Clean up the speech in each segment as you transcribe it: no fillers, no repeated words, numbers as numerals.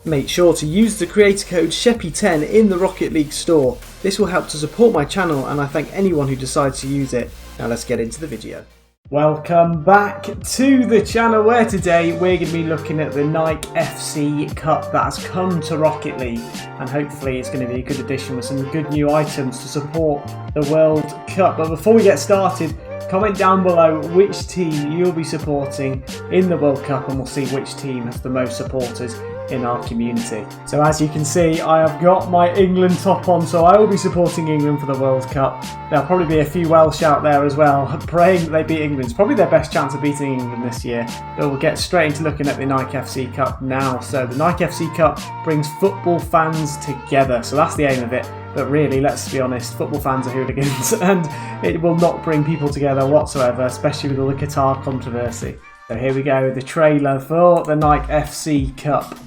Make sure to use the creator code SHEPPY10 in the Rocket League store. This will help to support my channel and I thank anyone who decides to use it. Now let's get into the video. Welcome back to the channel where today we're going to be looking at the Nike FC Cup that has come to Rocket League, and hopefully it's going to be a good addition with some good new items to support the World Cup. But before we get started, comment down below which team you'll be supporting in the World Cup and we'll see which team has the most supporters in our community. So as you can see, I have got my England top on, so I will be supporting England for the World Cup. There'll probably be a few Welsh out there as well, praying that they beat England. It's probably their best chance of beating England this year. But we'll get straight into looking at the Nike FC Cup now. So the Nike FC Cup brings football fans together, so that's the aim of it. But really, let's be honest, football fans are hooligans and it will not bring people together whatsoever, especially with all the Qatar controversy. So here we go, the trailer for the Nike FC Cup.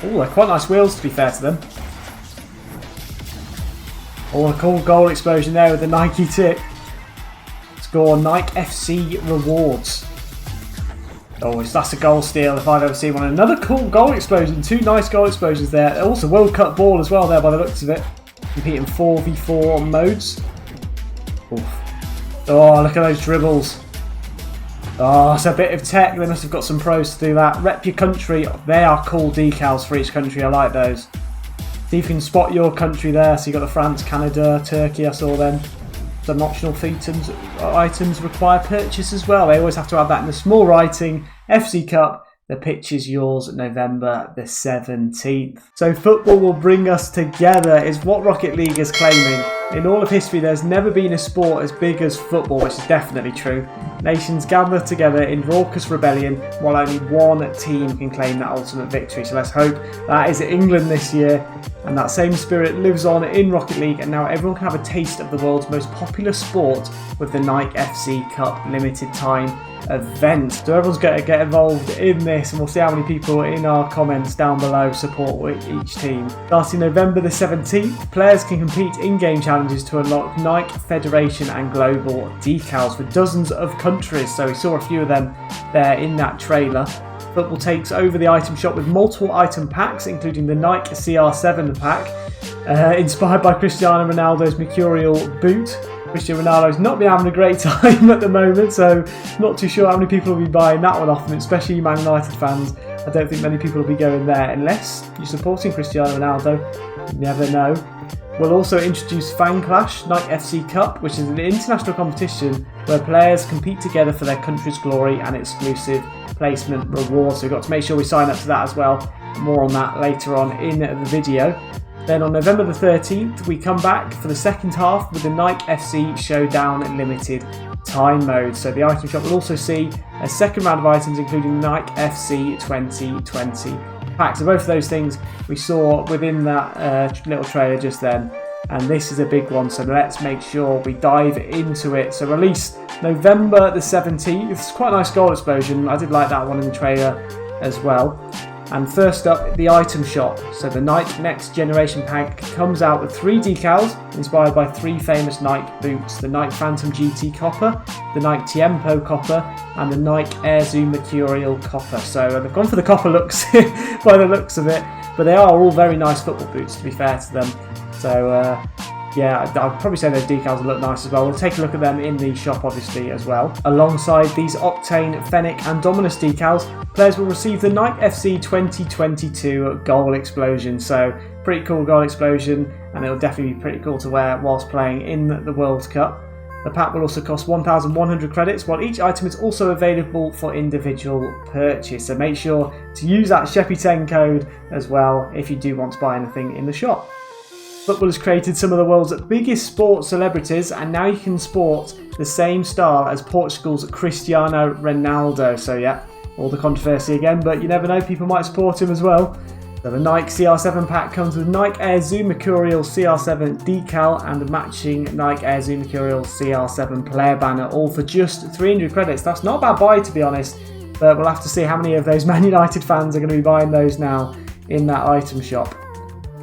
Oh, they're quite nice wheels to be fair to them. Oh, a cool goal explosion there with the Nike tip. Score Nike FC rewards. Oh, that's a goal steal if I've ever seen one. Another cool goal explosion. Two nice goal explosions there. Also World Cup ball as well there by the looks of it. Competing 4v4 modes. Oof. Oh, look at those dribbles. Oh, it's a bit of tech. They must have got some pros to do that. Rep your country. They are cool decals for each country. I like those. See if you can spot your country there. So you've got the France, Canada, Turkey. I saw them. Some optional items require purchase as well. They always have to have that in the small writing. FC Cup. The pitch is yours November the 17th. So football will bring us together is what Rocket League is claiming. In all of history, there's never been a sport as big as football, which is definitely true. Nations gather together in raucous rebellion while only one team can claim that ultimate victory. So let's hope that is England this year. And that same spirit lives on in Rocket League, and now everyone can have a taste of the world's most popular sport with the Nike FC Cup limited time event. So everyone's going to get involved in this, and we'll see how many people in our comments down below support each team. Starting November the 17th, players can compete in-game challenges to unlock Nike Federation and Global decals for dozens of countries. So we saw a few of them there in that trailer. Football takes over the item shop with multiple item packs, including the Nike CR7 pack, inspired by Cristiano Ronaldo's mercurial boot. Cristiano Ronaldo's not been having a great time at the moment, so not too sure how many people will be buying that one off him, especially Man United fans. I don't think many people will be going there unless you're supporting Cristiano Ronaldo. You never know. We'll also introduce Fan Clash, Nike FC Cup, which is an international competition where players compete together for their country's glory and exclusive placement rewards. So we've got to make sure we sign up to that as well. More on that later on in the video. Then on November the 13th, we come back for the second half with the Nike FC Showdown Limited Time mode. So the item shop will also see a second round of items, including Nike FC 2020 packs. So both of those things we saw within that little trailer just then. And this is a big one, so let's make sure we dive into it. So release November the 17th. It's quite a nice goal explosion. I did like that one in the trailer as well. And first up, the item shop. So the Nike Next Generation pack comes out with 3 decals inspired by 3 famous Nike boots. The Nike Phantom GT Copper, the Nike Tiempo Copper, and the Nike Air Zoom Mercurial Copper. So they've gone for the copper looks by the looks of it, but they are all very nice football boots to be fair to them. So yeah, I'd probably say those decals will look nice as well. We'll take a look at them in the shop obviously as well. Alongside these Octane, Fennec and Dominus decals, players will receive the Nike FC 2022 goal explosion. So pretty cool goal explosion, and it'll definitely be pretty cool to wear whilst playing in the World Cup. The pack will also cost 1,100 credits, while each item is also available for individual purchase. So make sure to use that SHEPPY10 code as well if you do want to buy anything in the shop. Football has created some of the world's biggest sports celebrities, and now you can sport the same style as Portugal's Cristiano Ronaldo. So yeah, all the controversy again, but you never know, people might support him as well. So the Nike CR7 pack comes with Nike Air Zoom Mercurial CR7 decal and the matching Nike Air Zoom Mercurial CR7 player banner, all for just 300 credits. That's not a bad buy to be honest, but we'll have to see how many of those Man United fans are going to be buying those now in that item shop.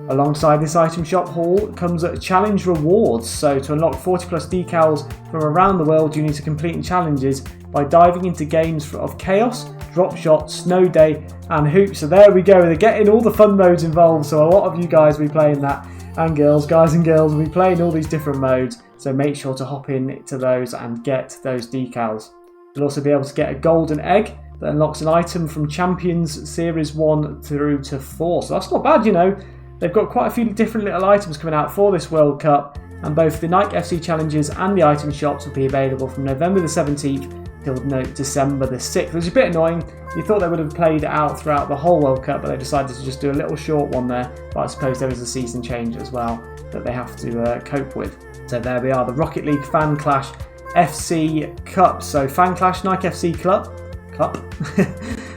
Alongside this item shop haul comes challenge rewards. So to unlock 40 plus decals from around the world, you need to complete challenges by diving into games of chaos, drop shot, snow day and hoops. So there we go, they're getting all the fun modes involved, so a lot of you guys will be playing that, and girls, guys and girls will be playing all these different modes, so make sure to hop in to those and get those decals. You'll also be able to get a golden egg that unlocks an item from Champions Series 1 through to 4, so that's not bad, you know. They've got quite a few different little items coming out for this World Cup, and both the Nike FC challenges and the item shops will be available from November the 17th till December the 6th, which is a bit annoying. You thought they would have played it out throughout the whole World Cup, but they decided to just do a little short one there. But I suppose there is a season change as well that they have to cope with. So there we are, the Rocket League Fan Clash FC Cup. So Fan Clash Nike FC Cup.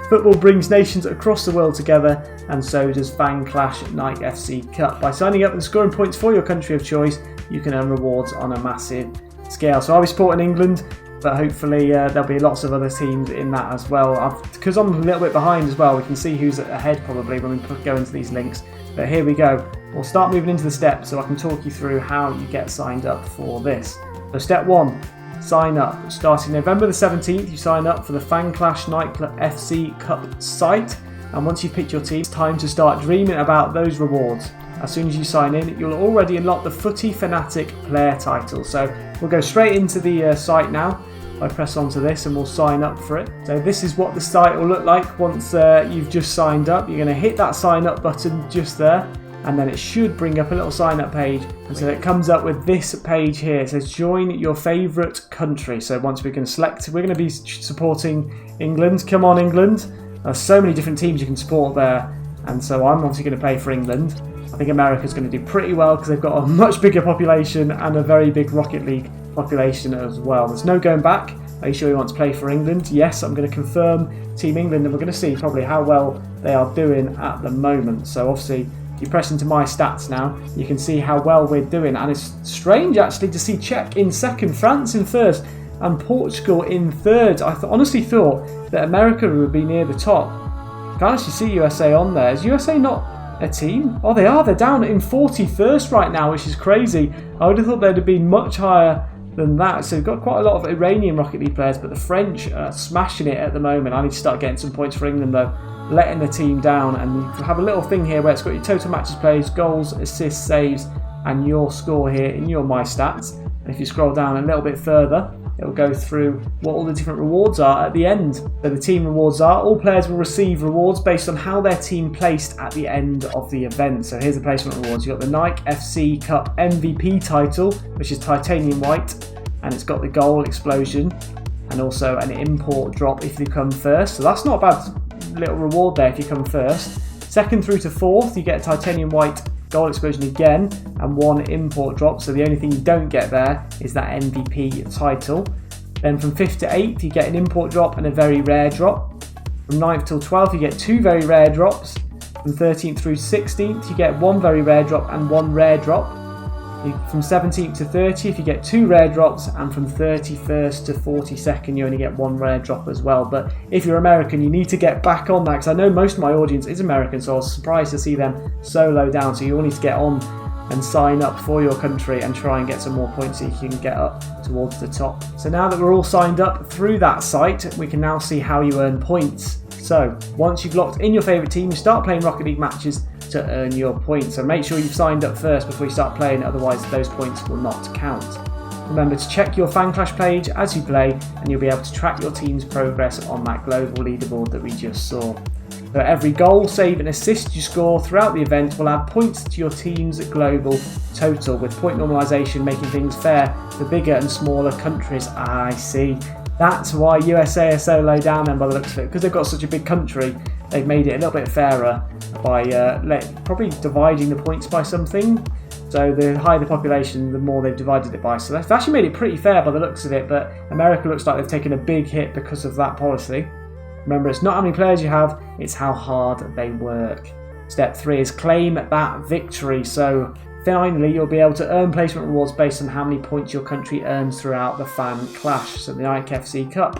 Football brings nations across the world together, and so does Fan Clash Nike FC Cup. By signing up and scoring points for your country of choice, you can earn rewards on a massive scale. So I'll be supporting England, but hopefully there'll be lots of other teams in that as well. Because I'm a little bit behind as well, we can see who's ahead probably when we go into these links. But here we go. We'll start moving into the steps so I can talk you through how you get signed up for this. So step 1, sign up. Starting November the 17th, you sign up for the Fan Clash Nike FC Cup site. And once you've picked your team, it's time to start dreaming about those rewards. As soon as you sign in, you'll already unlock the Footy Fanatic player title. So we'll go straight into the site now. I press onto this and we'll sign up for it. So this is what the site will look like once you've just signed up. You're going to hit that sign up button just there, and then it should bring up a little sign up page. And so it comes up with this page here. It says join your favourite country. So once we can select, we're going to be supporting England. Come on, England. There's so many different teams you can support there. And so I'm obviously going to play for England. I think America's going to do pretty well because they've got a much bigger population and a very big Rocket League population as well. There's no going back. Are you sure you want to play for England? Yes, I'm going to confirm Team England, and we're going to see probably how well they are doing at the moment. So obviously, if you press into my stats now, you can see how well we're doing. And it's strange actually to see Czech in second, France in first, and Portugal in third. I honestly thought that America would be near the top. You can't actually see USA on there. Is USA not a team? Oh, they are. They're down in 41st right now, which is crazy. I would have thought they'd have been much higher than that. So we've got quite a lot of Iranian Rocket League players, but the French are smashing it at the moment. I need to start getting some points for England though, letting the team down. And you have a little thing here where it's got your total matches played, goals, assists, saves, and your score here in your My Stats. And if you scroll down a little bit further, it'll go through what all the different rewards are at the end. So the team rewards are, all players will receive rewards based on how their team placed at the end of the event. So here's the placement rewards. You've got the Nike FC Cup MVP title, which is titanium white, and it's got the goal explosion, and also an import drop if you come first. So that's not a bad little reward there if you come first. Second through to fourth, you get a titanium white goal explosion again and one import drop, so the only thing you don't get there is that MVP title. Then from 5th to 8th you get an import drop and a very rare drop. From 9th till 12th you get 2 very rare drops. From 13th through 16th you get 1 very rare drop and 1 rare drop. From 17th to 30th you get 2 rare drops, and from 31st to 42nd you only get 1 rare drop as well. But if you're American, you need to get back on that, because I know most of my audience is American, so I was surprised to see them so low down. So you all need to get on and sign up for your country and try and get some more points so you can get up towards the top. So now that we're all signed up through that site, we can now see how you earn points. So once you've locked in your favourite team, you start playing Rocket League matches to earn your points. So make sure you've signed up first before you start playing, otherwise those points will not count. Remember to check your Fan Clash page as you play, and you'll be able to track your team's progress on that global leaderboard that we just saw. So every goal, save and assist you score throughout the event will add points to your team's global total, with point normalisation making things fair for bigger and smaller countries. I see. That's why USA are so low down then by the looks of it, because they've got such a big country. They've made it a little bit fairer by probably dividing the points by something. So the higher the population, the more they've divided it by. So they've actually made it pretty fair by the looks of it, but America looks like they've taken a big hit because of that policy. Remember, it's not how many players you have, it's how hard they work. Step 3 is claim that victory. So finally, you'll be able to earn placement rewards based on how many points your country earns throughout the Fan Clash, so the Nike FC Cup.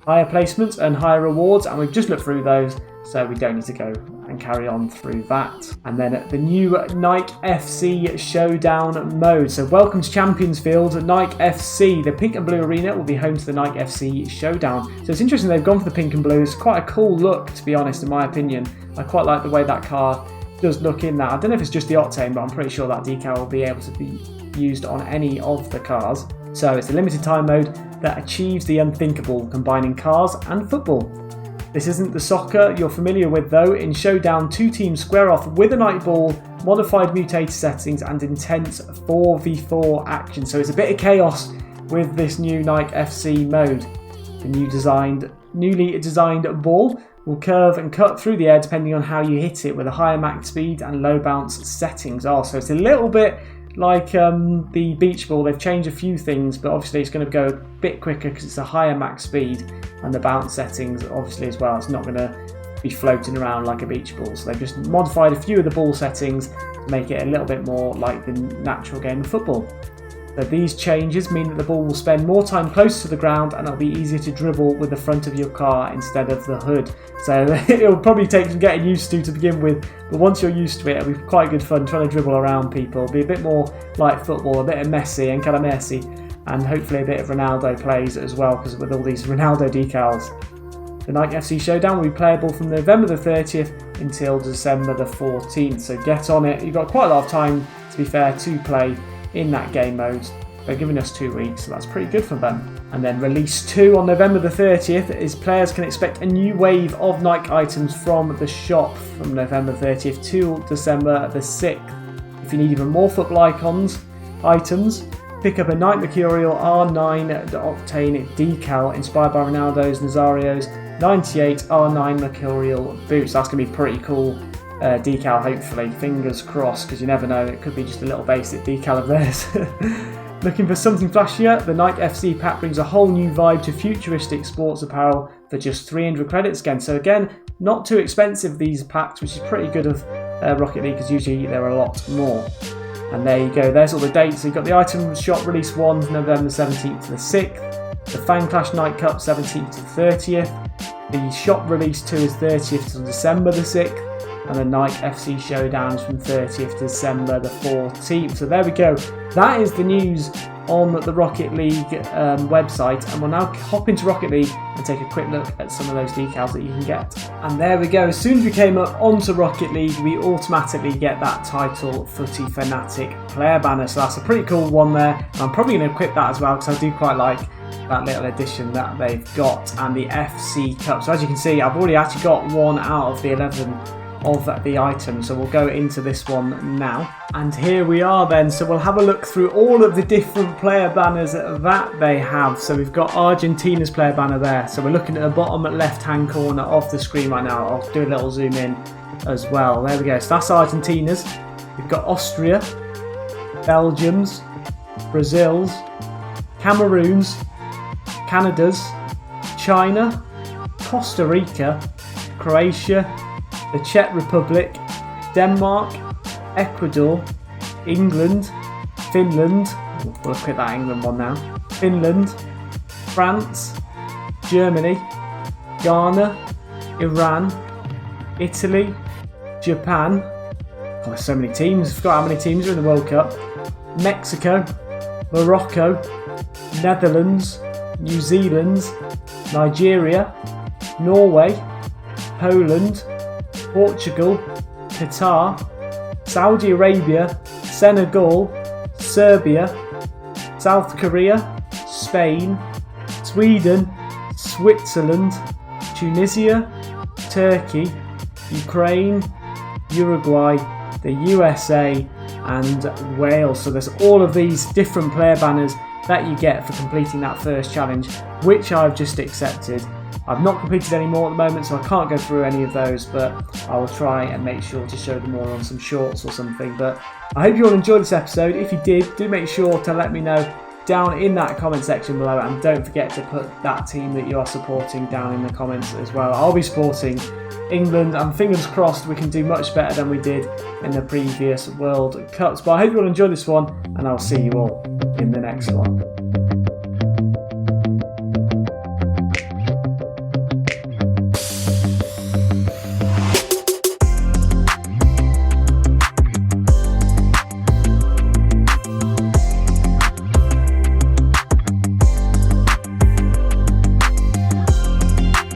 Higher placements earn higher rewards, and we've just looked through those. so we don't need to go and carry on through that. And then the new Nike FC Showdown mode. So welcome to Champions Field, Nike FC. The pink and blue arena will be home to the Nike FC Showdown. So it's interesting they've gone for the pink and blue. It's quite a cool look, to be honest, in my opinion. I quite like the way that car does look in that. I don't know if it's just the Octane, but I'm pretty sure that decal will be able to be used on any of the cars. So it's a limited time mode that achieves the unthinkable, combining cars and football. This isn't the soccer you're familiar with though. In Showdown, 2 teams square off with a Nike ball, modified mutated settings and intense 4v4 action. So it's a bit of chaos with this new Nike FC mode. The newly designed ball will curve and cut through the air depending on how you hit it, with a higher max speed and low bounce settings. So it's a little bit like the beach ball. They've changed a few things, but obviously it's going to go a bit quicker because it's a higher max speed, and the bounce settings obviously as well. It's not going to be floating around like a beach ball. So they've just modified a few of the ball settings to make it a little bit more like the natural game of football. So these changes mean that the ball will spend more time close to the ground, and it'll be easier to dribble with the front of your car instead of the hood. So it'll probably take some getting used to begin with, but once you're used to it, it'll be quite good fun trying to dribble around people. It'll be a bit more like football, a bit of Messi and kind of Messi, and hopefully a bit of Ronaldo plays as well, because with all these Ronaldo decals. The Nike FC Showdown will be playable from November the 30th until December the 14th, so get on it. You've got quite a lot of time, to be fair, to play in that game mode. They're giving us 2 weeks, so that's pretty good for them. And then release 2 on November the 30th is players can expect a new wave of Nike items from the shop from November 30th to December the 6th. If you need even more football items, pick up a Nike Mercurial R9 Octane decal inspired by Ronaldo's Nazario's 98 R9 Mercurial boots. That's going to be pretty cool. Decal, hopefully, fingers crossed, because you never know, it could be just a little basic decal of theirs. Looking for something flashier? The Nike FC pack brings a whole new vibe to futuristic sports apparel for just 300 credits again. So again, not too expensive, these packs, which is pretty good of Rocket League, because usually they're a lot more. And there you go, there's all the dates. So you've got the item shop release 1, November 17th to the 6th. The Fan Clash Night Cup 17th to 30th. The shop release 2 is 30th to December the 6th. And the Nike FC Showdowns from 30th to December the 14th. So there we go. That is the news on the Rocket League website. And we'll now hop into Rocket League and take a quick look at some of those decals that you can get. And there we go. As soon as we came up onto Rocket League, we automatically get that title Footy Fanatic player banner. So that's a pretty cool one there. And I'm probably going to equip that as well, because I do quite like that little addition that they've got, and the FC Cup. So as you can see, I've already actually got one out of the 11 of the items, so we'll go into this one now. And here we are then, so we'll have a look through all of the different player banners that they have. So we've got Argentina's player banner there, so we're looking at the bottom left hand corner of the screen right now. I'll do a little zoom in as well. There we go, so that's Argentina's. We've got Austria, Belgium's, Brazil's, Cameroon's, Canada's, China, Costa Rica, Croatia, the Czech Republic, Denmark, Ecuador, England, Finland, we'll look at that England one now, Finland, France, Germany, Ghana, Iran, Italy, Japan, oh, there's so many teams, I forgot how many teams are in the World Cup, Mexico, Morocco, Netherlands, New Zealand, Nigeria, Norway, Poland, Portugal, Qatar, Saudi Arabia, Senegal, Serbia, South Korea, Spain, Sweden, Switzerland, Tunisia, Turkey, Ukraine, Uruguay, the USA and Wales. So there's all of these different player banners that you get for completing that first challenge, which I've just accepted. I've not completed any more at the moment, so I can't go through any of those, but I will try and make sure to show them all on some shorts or something. But I hope you all enjoyed this episode. If you did, do make sure to let me know down in that comment section below, and don't forget to put that team that you are supporting down in the comments as well. I'll be supporting England, and fingers crossed we can do much better than we did in the previous World Cups. But I hope you all enjoyed this one, and I'll see you all in the next one.